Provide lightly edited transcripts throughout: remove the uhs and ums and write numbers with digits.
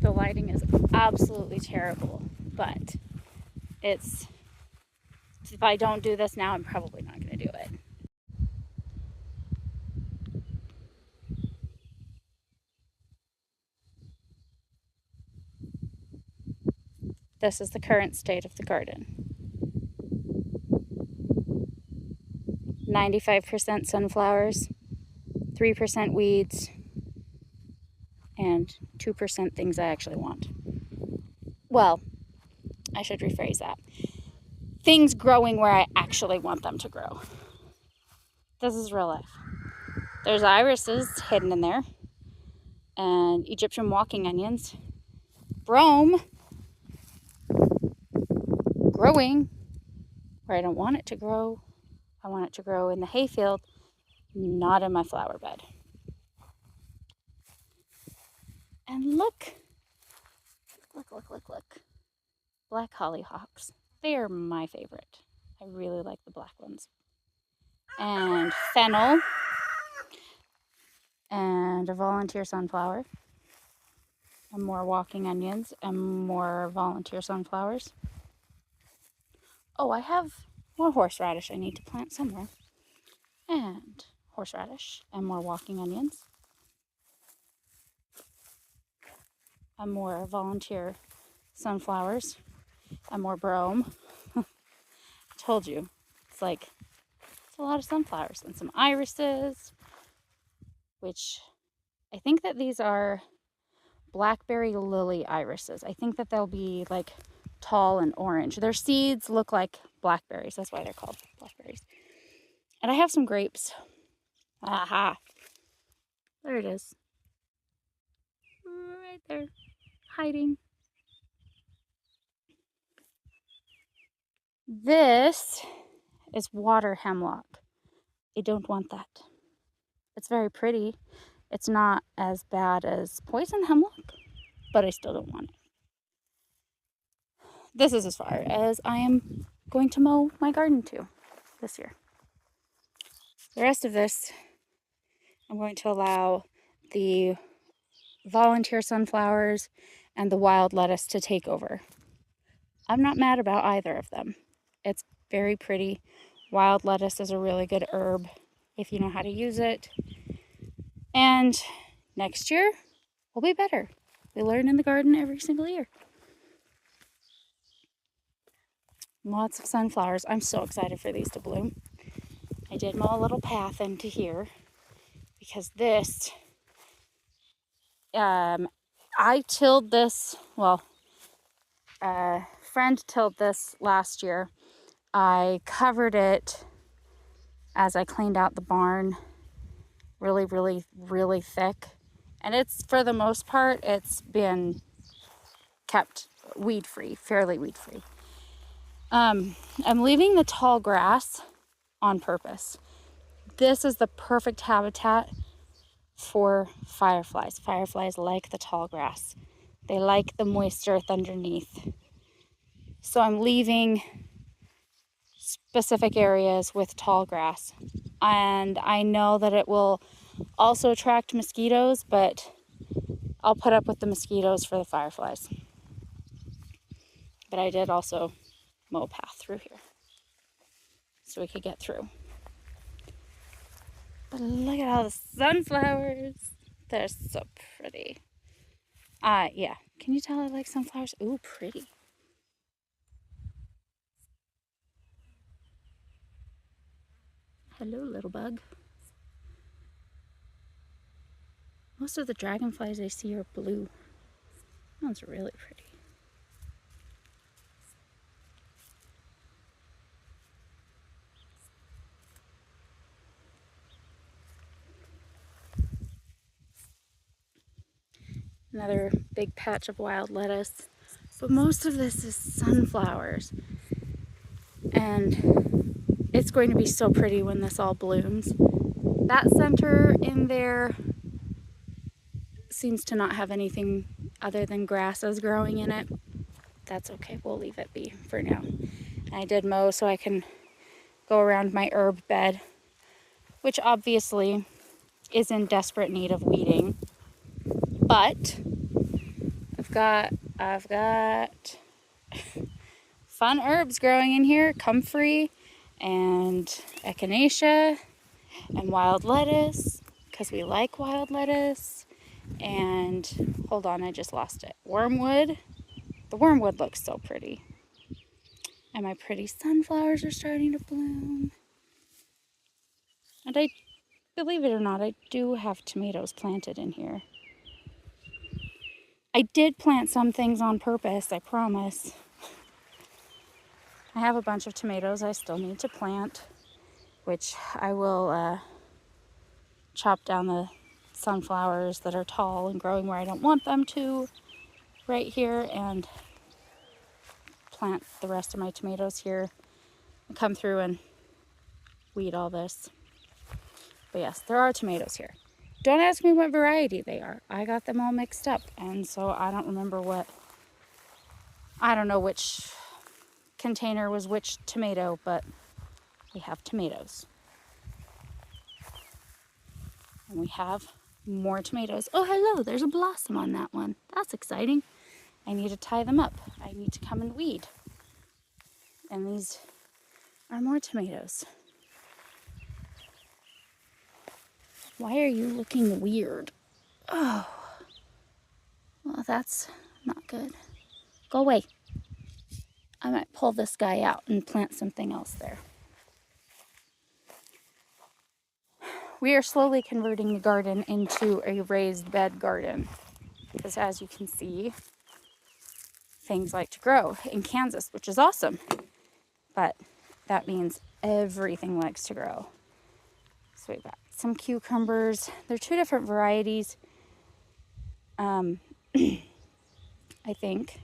The lighting is absolutely terrible, but if I don't do this now, I'm probably not going to do it. This is the current state of the garden. 95% sunflowers, 3% weeds, and 2% things I actually want. Well, I should rephrase that. Things growing where I actually want them to grow. This is real life. There's irises hidden in there, and Egyptian walking onions. Brome growing where I don't want it to grow. I want it to grow in the hayfield, not in my flower bed. And look. Black hollyhocks. They are my favorite. I really like the black ones. And fennel. And a volunteer sunflower. And more walking onions. And more volunteer sunflowers. Oh, I have more horseradish I need to plant somewhere. And horseradish. And more walking onions. And more volunteer sunflowers. And more brome. Told you. It's a lot of sunflowers. And some irises. Which I think that these are blackberry lily irises. I think that they'll be like tall and orange. Their seeds look like blackberries. That's why they're called blackberries. And I have some grapes. Aha. There it is. Right there. Hiding. This is water hemlock. I don't want that. It's very pretty. It's not as bad as poison hemlock, but I still don't want it. This is as far as I am going to mow my garden to this year. The rest of this, I'm going to allow the volunteer sunflowers and the wild lettuce to take over. I'm not mad about either of them. It's very pretty. Wild lettuce is a really good herb if you know how to use it. And next year will be better. We learn in the garden every single year. Lots of sunflowers. I'm so excited for these to bloom. I did mow a little path into here because this, I tilled this, well, a friend tilled this last year. I covered it as I cleaned out the barn really, really, really thick. And it's, for the most part, it's been kept weed-free, fairly weed-free. I'm leaving the tall grass on purpose. This is the perfect habitat for fireflies. Fireflies like the tall grass. They like the moist earth underneath. So I'm leaving specific areas with tall grass. And I know that it will also attract mosquitoes, but I'll put up with the mosquitoes for the fireflies. But I did also mow a path through here so we could get through. But look at all the sunflowers. They're so pretty. Yeah. Can you tell I like sunflowers? Ooh, pretty. Hello, little bug. Most of the dragonflies I see are blue. That one's really pretty. Another big patch of wild lettuce. But most of this is sunflowers. And it's going to be so pretty when this all blooms. That center in there seems to not have anything other than grasses growing in it. That's okay, we'll leave it be for now. And I did mow so I can go around my herb bed, which obviously is in desperate need of weeding. But I've I've got fun herbs growing in here, comfrey and echinacea and wild lettuce, because we like wild lettuce. And hold on, I just lost it. Wormwood. The wormwood looks so pretty. And my pretty sunflowers are starting to bloom. And I, believe it or not, I do have tomatoes planted in here. I did plant some things on purpose, I promise. I have a bunch of tomatoes I still need to plant, which I will chop down the sunflowers that are tall and growing where I don't want them to right here, and plant the rest of my tomatoes here and come through and weed all this. But yes, there are tomatoes here. Don't ask me what variety they are. I got them all mixed up, and so I don't remember I don't know which container was which tomato, but we have tomatoes. And we have more tomatoes. Oh, hello, there's a blossom on that one. That's exciting. I need to tie them up. I need to come and weed. And these are more tomatoes. Why are you looking weird? Oh, well, that's not good. Go away. I might pull this guy out and plant something else there. We are slowly converting the garden into a raised bed garden, because as you can see, things like to grow in Kansas, which is awesome. But that means everything likes to grow. So we've got some cucumbers. They're two different varieties, I think.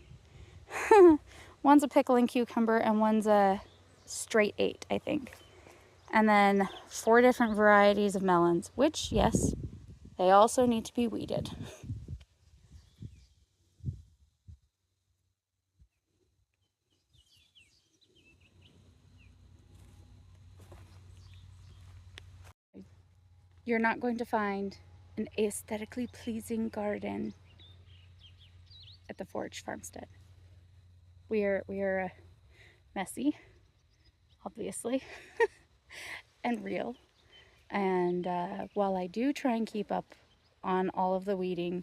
One's a pickling cucumber and one's a straight 8, I think. And then 4 different varieties of melons, which, yes, they also need to be weeded. You're not going to find an aesthetically pleasing garden at the Forage Farmstead. We are messy, obviously, and real. And while I do try and keep up on all of the weeding,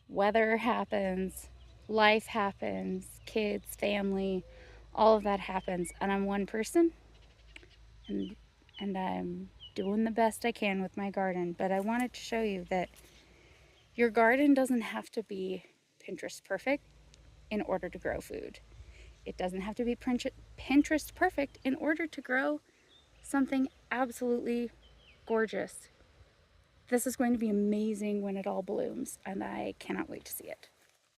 weather happens, life happens, kids, family, all of that happens, and I'm one person, and I'm doing the best I can with my garden. But I wanted to show you that your garden doesn't have to be Pinterest perfect in order to grow food. It doesn't have to be Pinterest perfect in order to grow something absolutely gorgeous. This is going to be amazing when it all blooms, and I cannot wait to see it.